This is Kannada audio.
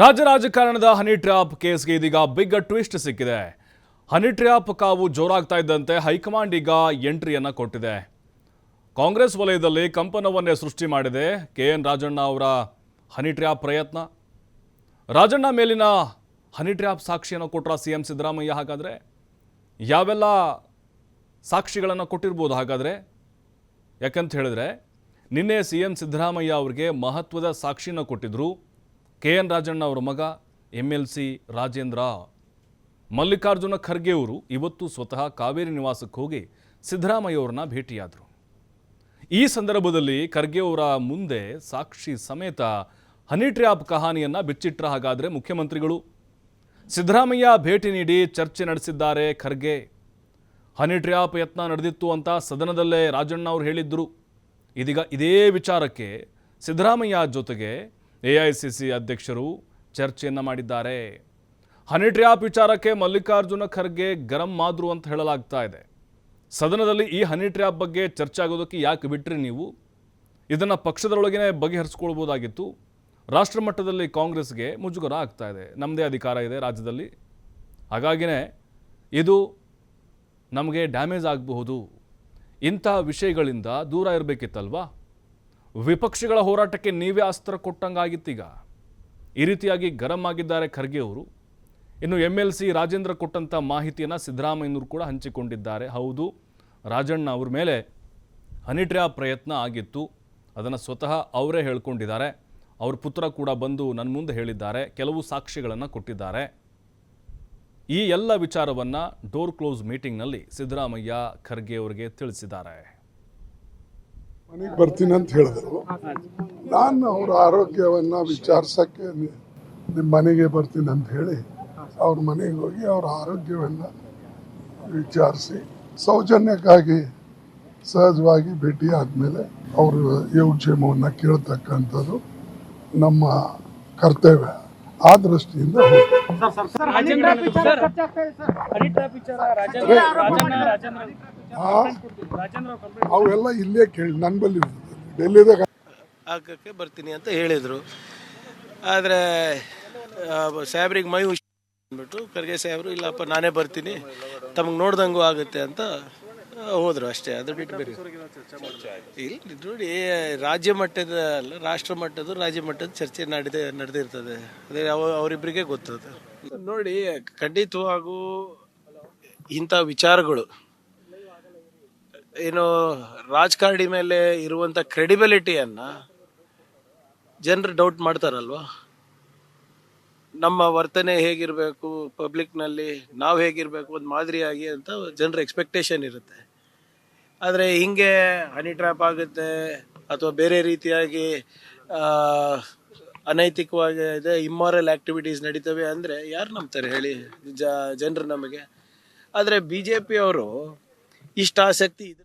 ರಾಜ್ಯ ರಾಜಕಾರಣದ ಹನಿ ಟ್ರ್ಯಾಪ್ ಕೇಸ್ಗೆ ಇದೀಗ ಬಿಗ್ ಟ್ವಿಸ್ಟ್ ಸಿಕ್ಕಿದೆ. ಹನಿ ಟ್ರ್ಯಾಪ್ ಕಾವು ಜೋರಾಗ್ತಾ ಇದ್ದಂತೆ ಹೈಕಮಾಂಡ್ ಈಗ ಎಂಟ್ರಿಯನ್ನ ಕೊಟ್ಟಿದೆ. ಕಾಂಗ್ರೆಸ್ ವಲಯದಲ್ಲಿ ಕಂಪನವನ್ನೇ ಸೃಷ್ಟಿ ಮಾಡಿದೆ KN ರಾಜಣ್ಣ ಅವರ ಹನಿ ಟ್ರ್ಯಾಪ್ ಪ್ರಯತ್ನ. ರಾಜಣ್ಣ ಮೇಲಿನ ಹನಿ ಟ್ರ್ಯಾಪ್ ಸಾಕ್ಷಿಯನ್ನು ಕೊಟ್ಟರ CM ಸಿದ್ದರಾಮಯ್ಯ. ಹಾಗಾದರೆ ಯಾವೆಲ್ಲ ಸಾಕ್ಷಿಗಳನ್ನು ಕೊಟ್ಟಿರ್ಬೋದು? ಹಾಗಾದರೆ ಯಾಕಂತ ಹೇಳಿದ್ರೆ ನಿನ್ನೆ CM ಸಿದ್ದರಾಮಯ್ಯ ಅವರಿಗೆ ಮಹತ್ವದ ಸಾಕ್ಷಿನ ಕೊಟ್ಟಿದ್ರು. KN ರಾಜಣ್ಣ ಅವರ ಮಗ MLC ರಾಜೇಂದ್ರ. ಮಲ್ಲಿಕಾರ್ಜುನ ಖರ್ಗೆ ಅವರು ಇವತ್ತು ಸ್ವತಃ ಕಾವೇರಿ ನಿವಾಸಕ್ಕೆ ಹೋಗಿ ಸಿದ್ದರಾಮಯ್ಯ ಅವರನ್ನ ಭೇಟಿಯಾದರು. ಈ ಸಂದರ್ಭದಲ್ಲಿ ಖರ್ಗೆ ಅವರ ಮುಂದೆ ಸಾಕ್ಷಿ ಸಮೇತ ಹನಿ ಟ್ರ್ಯಾಪ್ ಕಹಾನಿಯನ್ನ ಬಿಚ್ಚಿಟ್ರ. ಹಾಗಾದರೆ ಮುಖ್ಯಮಂತ್ರಿಗಳು ಸಿದ್ದರಾಮಯ್ಯ ಭೇಟಿ ನೀಡಿ ಚರ್ಚೆ ನಡೆಸಿದ್ದಾರೆ. ಖರ್ಗೆ ಹನಿ ಟ್ರ್ಯಾಪ್ ಯತ್ನ ನಡೆದಿತ್ತು ಅಂತ ಸದನದಲ್ಲೇ ರಾಜಣ್ಣ ಅವರು ಹೇಳಿದ್ರು. ಇದೀಗ ಇದೇ ವಿಚಾರಕ್ಕೆ ಸಿದ್ದರಾಮಯ್ಯ ಜೊತೆಗೆ AICC ಅಧ್ಯಕ್ಷರು ಚರ್ಚೆಯನ್ನು ಮಾಡಿದ್ದಾರೆ. ಹನಿ ಟ್ರ್ಯಾಪ್ ವಿಚಾರಕ್ಕೆ ಮಲ್ಲಿಕಾರ್ಜುನ ಖರ್ಗೆ ಗರಂ ಆದ್ರು ಅಂತ ಹೇಳಲಾಗ್ತಾ ಇದೆ. ಸದನದಲ್ಲಿ ಈ ಹನಿ ಟ್ರ್ಯಾಪ್ ಬಗ್ಗೆ ಚರ್ಚೆ ಆಗೋದಕ್ಕೆ ಯಾಕೆ ಬಿಟ್ರಿ ನೀವು? ಇದನ್ನು ಪಕ್ಷದೊಳಗೇ ಬಗೆಹರಿಸ್ಕೊಳ್ಬೋದಾಗಿತ್ತು. ರಾಷ್ಟ್ರ ಮಟ್ಟದಲ್ಲಿ ಕಾಂಗ್ರೆಸ್ಗೆ ಮುಜುಗರ ಆಗ್ತಾ ಇದೆ. ನಮ್ಮದೇ ಅಧಿಕಾರ ಇದೆ ರಾಜ್ಯದಲ್ಲಿ, ಹಾಗಾಗಿನೇ ಇದು ನಮಗೆ ಡ್ಯಾಮೇಜ್ ಆಗಬಹುದು. ಇಂಥ ವಿಷಯಗಳಿಂದ ದೂರ ಇರಬೇಕಿತ್ತಲ್ವಾ? ವಿಪಕ್ಷಗಳ ಹೋರಾಟಕ್ಕೆ ನೀವೇ ಅಸ್ತ್ರ ಕೊಟ್ಟಂಗಾಗಿತ್ತೀಗ. ಈ ರೀತಿಯಾಗಿ ಗರಂ ಆಗಿದ್ದಾರೆ ಖರ್ಗೆ ಅವರು. ಇನ್ನು MLC ರಾಜೇಂದ್ರ ಕೊಟ್ಟಂಥ ಮಾಹಿತಿಯನ್ನು ಸಿದ್ದರಾಮಯ್ಯನವರು ಕೂಡ ಹಂಚಿಕೊಂಡಿದ್ದಾರೆ. ಹೌದು, ರಾಜಣ್ಣ ಅವ್ರ ಮೇಲೆ ಹನಿ ಟ್ರ್ಯಾಪ್ ಪ್ರಯತ್ನ ಆಗಿತ್ತು. ಅದನ್ನು ಸ್ವತಃ ಅವರೇ ಹೇಳ್ಕೊಂಡಿದ್ದಾರೆ. ಅವ್ರ ಪುತ್ರ ಕೂಡ ಬಂದು ನನ್ನ ಮುಂದೆ ಹೇಳಿದ್ದಾರೆ. ಕೆಲವು ಸಾಕ್ಷಿಗಳನ್ನು ಕೊಟ್ಟಿದ್ದಾರೆ. ಈ ಎಲ್ಲ ವಿಚಾರವನ್ನು ಡೋರ್ ಕ್ಲೋಸ್ ಮೀಟಿಂಗ್ನಲ್ಲಿ ಸಿದ್ದರಾಮಯ್ಯ ಖರ್ಗೆ ಅವರಿಗೆ ತಿಳಿಸಿದ್ದಾರೆ. ಮನೆಗೆ ಬರ್ತೀನಿ ಅಂತ ಹೇಳಿದ್ರು. ನಾನು ಅವರ ಆರೋಗ್ಯವನ್ನ ವಿಚಾರಿಸಕ್ಕೆ ನಿಮ್ಮ ಮನೆಗೆ ಬರ್ತೀನಿ ಅಂತ ಹೇಳಿ ಅವ್ರ ಮನೆಗೆ ಹೋಗಿ ಅವರ ಆರೋಗ್ಯವನ್ನ ವಿಚಾರಿಸಿ ಸೌಜನ್ಯಕ್ಕಾಗಿ ಸಹಜವಾಗಿ ಭೇಟಿ ಆದಮೇಲೆ ಅವರು ಯೋಗಕ್ಷೇಮವನ್ನು ಕೇಳ್ತಕ್ಕಂಥದ್ದು ನಮ್ಮ ಕರ್ತವ್ಯ. ಆ ದೃಷ್ಟಿಯಿಂದ ಅವೆಲ್ಲ ಇಲ್ಲೇ ಕೇಳಿ ನನ್ನ ಬಳಿ ಡೆಲ್ಲಿದಾಗ ಹಾಕಕ್ಕೆ ಬರ್ತೀನಿ ಅಂತ ಹೇಳಿದರು. ಆದರೆ ಸಾಹೇಬ್ರಿಗೆ ಮೈ ಅಂದ್ಬಿಟ್ಟು ಖರ್ಗೆ ಸಾಹೇಬರು ಇಲ್ಲಪ್ಪ ನಾನೇ ಬರ್ತೀನಿ, ತಮಗೆ ನೋಡ್ದಂಗೂ ಆಗುತ್ತೆ ಅಂತ ಹೋದರು ಅಷ್ಟೇ. ಅದು ಬಿಟ್ಟು ಬೇರೆ ಇಲ್ಲಿ ನೋಡಿ, ರಾಜ್ಯ ಮಟ್ಟದ ಅಲ್ಲ, ರಾಷ್ಟ್ರ ಮಟ್ಟದ ರಾಜ್ಯ ಮಟ್ಟದ ಚರ್ಚೆ ನಡೆದಿರ್ತದೆ. ಅದೇ ಅವರಿಬ್ಬರಿಗೆ ಗೊತ್ತದ. ನೋಡಿ, ಖಂಡಿತವಾಗೂ ಇಂಥ ವಿಚಾರಗಳು ಏನು ರಾಜಕಾರಣಿ ಮೇಲೆ ಇರುವಂಥ ಕ್ರೆಡಿಬಿಲಿಟಿಯನ್ನು ಜನರು ಡೌಟ್ ಮಾಡ್ತಾರಲ್ವ. ನಮ್ಮ ವರ್ತನೆ ಹೇಗಿರಬೇಕು, ಪಬ್ಲಿಕ್ನಲ್ಲಿ ನಾವು ಹೇಗಿರಬೇಕು, ಒಂದು ಮಾದರಿಯಾಗಿ ಅಂತ ಜನರ ಎಕ್ಸ್ಪೆಕ್ಟೇಷನ್ ಇರುತ್ತೆ. ಆದರೆ ಹಿಂಗೆ ಹನಿ ಟ್ರ್ಯಾಪ್ ಆಗುತ್ತೆ ಅಥವಾ ಬೇರೆ ರೀತಿಯಾಗಿ ಅನೈತಿಕವಾಗಿ ಇದೆ, ಇಮ್ಮಾರಲ್ ಆ್ಯಕ್ಟಿವಿಟೀಸ್ ನಡೀತವೆ ಅಂದರೆ ಯಾರು ನಂಬ್ತಾರೆ ಹೇಳಿ ಜನರು ನಮಗೆ? ಆದರೆ BJP ಅವರು ಇಷ್ಟು ಆಸಕ್ತಿ ಇದೆ.